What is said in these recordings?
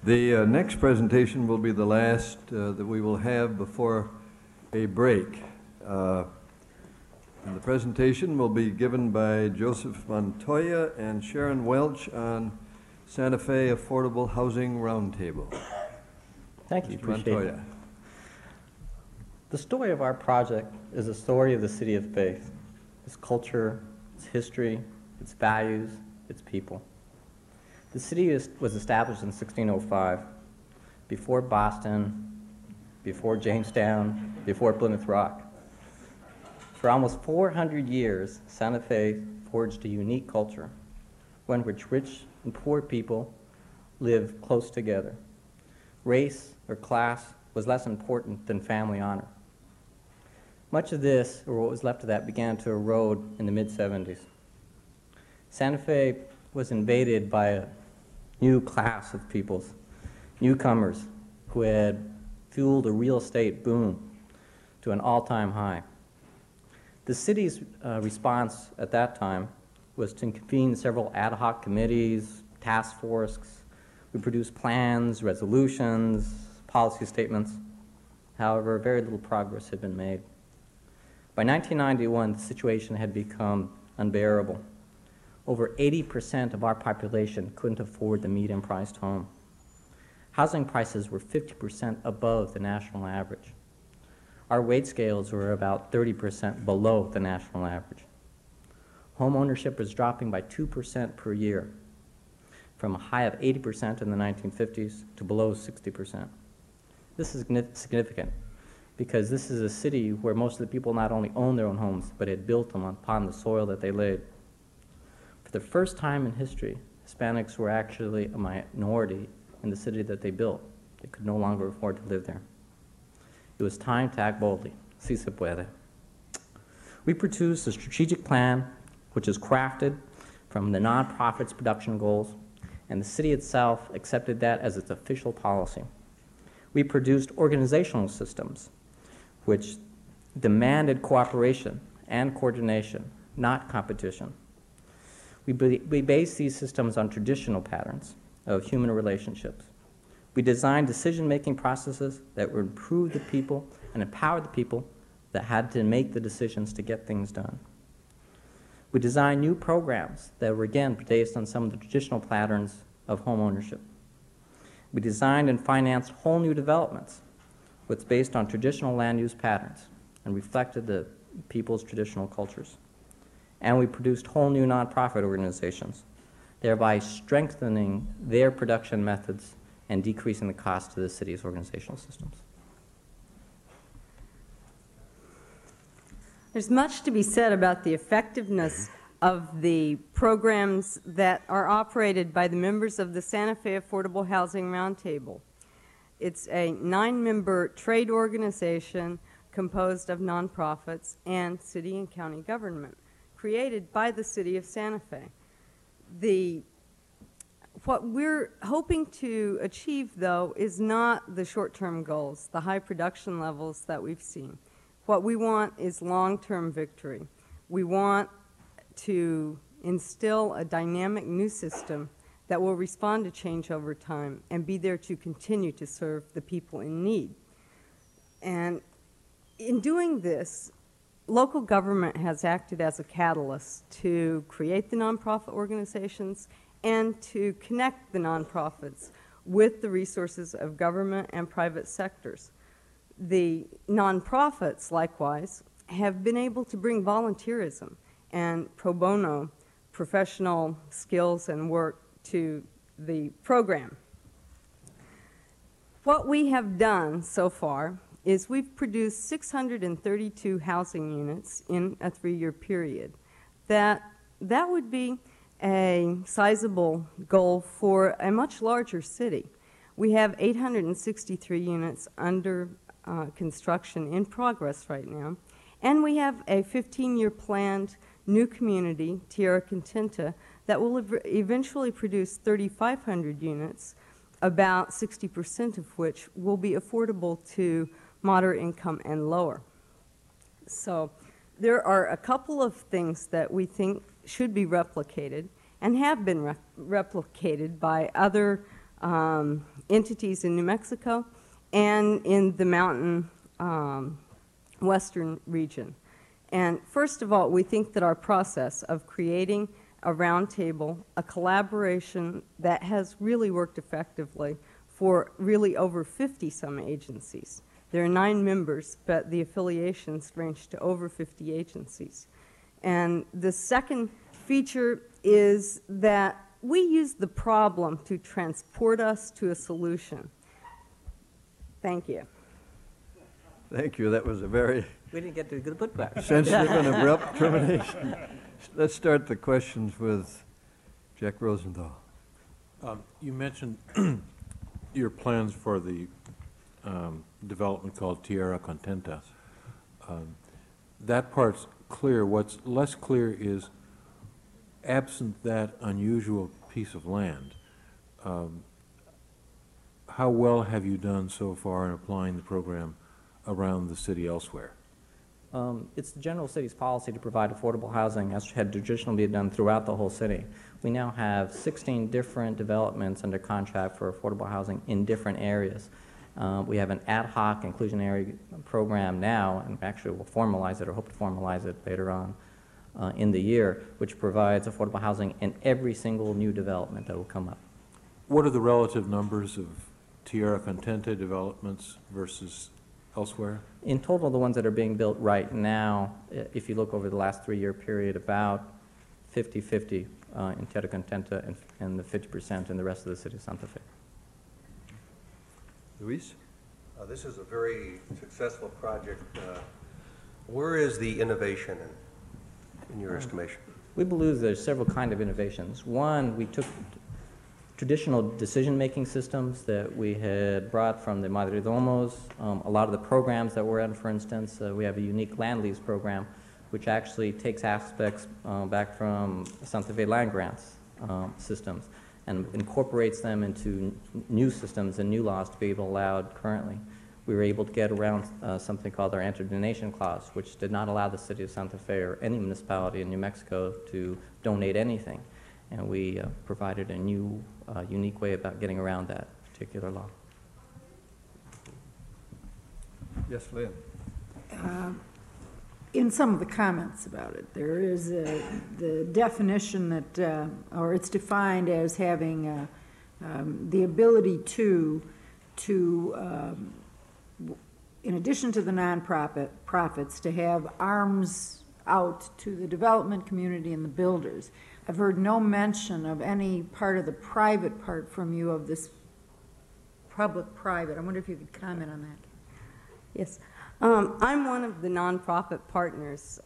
The next presentation will be the last that we will have before a break. And the presentation will be given by Joseph Montoya and Sharon Welch on Santa Fe Affordable Housing Roundtable. Thank you, Mr. appreciate Montoya. it. The story of our project is a story of the City of Faith, its culture, its history, its values, its people. The city was established in 1605, before Boston, before Jamestown, before Plymouth Rock. For almost 400 years, Santa Fe forged a unique culture, one in which rich and poor people live close together. Race or class was less important than family honor. Much of this, or what was left of that, began to erode in the mid-70s. Santa Fe was invaded by a new class of peoples, newcomers who had fueled a real estate boom to an all-time high. The city's response at that time was to convene several ad hoc committees, task forces. We produced plans, resolutions, policy statements. However, very little progress had been made. By 1991, the situation had become unbearable. Over 80% of our population couldn't afford the median-priced home. Housing prices were 50% above the national average. Our wage scales were about 30% below the national average. Home ownership was dropping by 2% per year, from a high of 80% in the 1950s to below 60%. This is significant because this is a city where most of the people not only owned their own homes, but had built them upon the soil that they laid. For the first time in history, Hispanics were actually a minority in the city that they built. They could no longer afford to live there. It was time to act boldly. Si se puede. We produced a strategic plan which is crafted from the nonprofit's production goals, and the city itself accepted that as its official policy. We produced organizational systems which demanded cooperation and coordination, not competition. We based these systems on traditional patterns of human relationships. We designed decision-making processes that would improve the people and empower the people that had to make the decisions to get things done. We designed new programs that were, again, based on some of the traditional patterns of home ownership. We designed and financed whole new developments, which was based on traditional land use patterns and reflected the people's traditional cultures. And we produced whole new nonprofit organizations, thereby strengthening their production methods and decreasing the cost to the city's organizational systems. There's much to be said about the effectiveness of the programs that are operated by the members of the Santa Fe Affordable Housing Roundtable. It's a 9-member trade organization composed of nonprofits and city and county government, created by the city of Santa Fe. What we're hoping to achieve, though, is not the short-term goals, the high production levels that we've seen. What we want is long-term victory. We want to instill a dynamic new system that will respond to change over time and be there to continue to serve the people in need. And in doing this, local government has acted as a catalyst to create the nonprofit organizations and to connect the nonprofits with the resources of government and private sectors. The nonprofits, likewise, have been able to bring volunteerism and pro bono professional skills and work to the program. What we have done so far is we've produced 632 housing units in a 3-year period. That would be a sizable goal for a much larger city. We have 863 units under construction in progress right now, and we have a 15-year planned new community, Tierra Contenta, that will eventually produce 3,500 units, about 60% of which will be affordable to moderate income and lower. So there are a couple of things that we think should be replicated and have been replicated by other entities in New Mexico and in the mountain western region. And first of all, we think that our process of creating a roundtable, a collaboration that has really worked effectively for really over 50-some agencies. There are 9 members, but the affiliations range to over 50 agencies. And the second feature is that we use the problem to transport us to a solution. Thank you. Thank you. That was a very We didn't get to the good part. sensitive and abrupt termination. Let's start the questions with Jack Rosenthal. You mentioned your plans for the development called Tierra Contenta. That part's clear. What's less clear is, absent that unusual piece of land, how well have you done so far in applying the program around the city elsewhere? It's the general city's policy to provide affordable housing, as had traditionally been done throughout the whole city. We now have 16 different developments under contract for affordable housing in different areas. We have an ad hoc inclusionary program now, and actually we'll formalize it or hope to formalize it later on in the year, which provides affordable housing in every single new development that will come up. What are the relative numbers of Tierra Contenta developments versus elsewhere? In total, the ones that are being built right now, if you look over the last 3-year period, about 50-50 in Tierra Contenta and the 50% in the rest of the city of Santa Fe. Luis? This is a very successful project. Where is the innovation in your estimation? We believe there's several kinds of innovations. One, we took traditional decision-making systems that we had brought from the Mayordomos. A lot of the programs that we're in, for instance, we have a unique land lease program, which actually takes aspects back from Santa Fe land grants systems and incorporates them into new systems and new laws to be able to allow currently. We were able to get around something called our anti-donation clause, which did not allow the city of Santa Fe or any municipality in New Mexico to donate anything. And we provided a new, unique way about getting around that particular law. Yes, Lynn. In some of the comments about it, there is the definition that, or it's defined as having the ability to in addition to the nonprofits, to have arms out to the development community and the builders. I've heard no mention of any part of the private part from you of this public-private. I wonder if you could comment on that. Yes. I'm one of the nonprofit partners,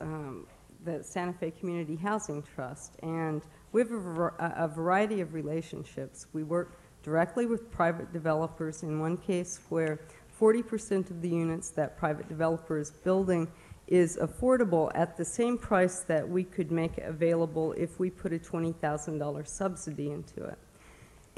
the Santa Fe Community Housing Trust, and we have a variety of relationships. We work directly with private developers, in one case where 40% of the units that private developer is building is affordable at the same price that we could make it available if we put a $20,000 subsidy into it.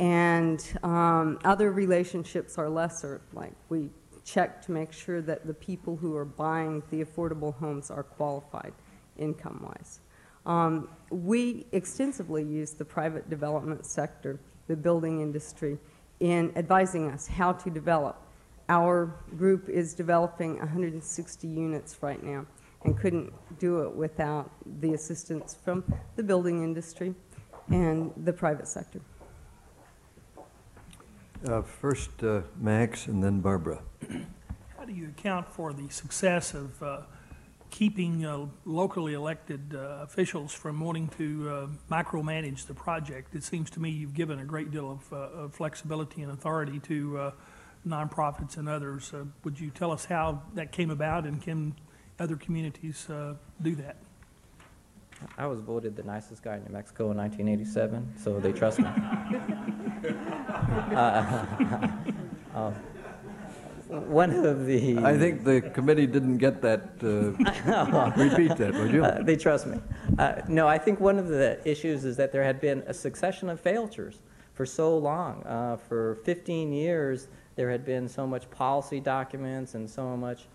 And other relationships are lesser, like we check to make sure that the people who are buying the affordable homes are qualified income-wise. We extensively use the private development sector, the building industry, in advising us how to develop. Our group is developing 160 units right now and couldn't do it without the assistance from the building industry and the private sector. First, Max, and then Barbara. How do you account for the success of keeping locally elected officials from wanting to micromanage the project? It seems to me you've given a great deal of flexibility and authority to nonprofits and others. Would you tell us how that came about, and can other communities do that? I was voted the nicest guy in New Mexico in 1987, so they trust me. One of the... I think the committee didn't get that. Repeat that, would you? They trust me. No, I think one of the issues is that there had been a succession of failures for so long. For 15 years, there had been so much policy documents and so much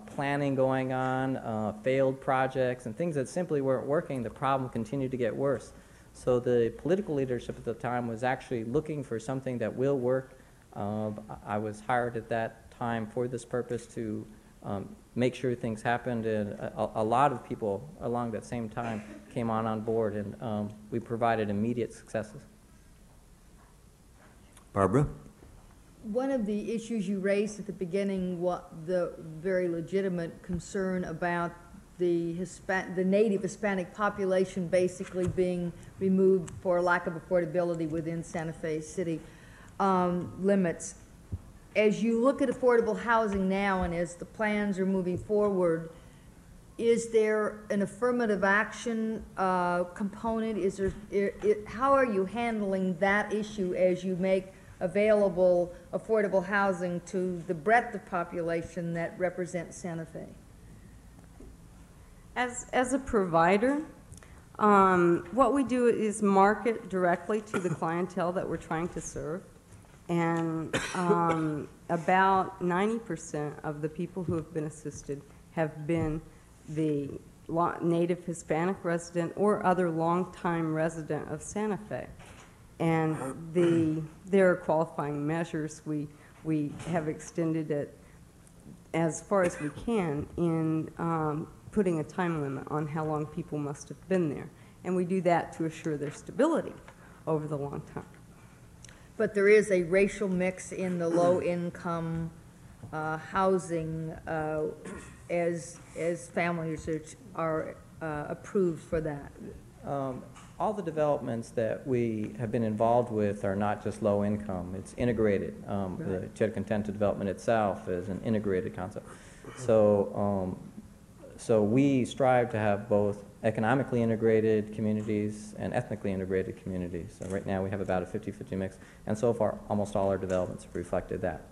planning going on, failed projects, and things that simply weren't working. The problem continued to get worse. So the political leadership at the time was actually looking for something that will work. I was hired at that time for this purpose to make sure things happened, and a lot of people along that same time came on board, and we provided immediate successes. Barbara? One of the issues you raised at the beginning, the very legitimate concern about the native Hispanic population basically being removed for lack of affordability within Santa Fe City limits. As you look at affordable housing now and as the plans are moving forward, is there an affirmative action component? How are you handling that issue as you make available affordable housing to the breadth of population that represents Santa Fe? As a provider, what we do is market directly to the clientele that we're trying to serve. And about 90% of the people who have been assisted have been the native Hispanic resident or other longtime resident of Santa Fe. And there are qualifying measures. We have extended it as far as we can in putting a time limit on how long people must have been there. And we do that to assure their stability over the long term. But there is a racial mix in the low-income housing as families are approved for that. All the developments that we have been involved with are not just low income, it's integrated. The Cheddar Contenta development itself is an integrated concept. So, so we strive to have both economically integrated communities and ethnically integrated communities. So right now we have about a 50-50 mix, and so far almost all our developments have reflected that.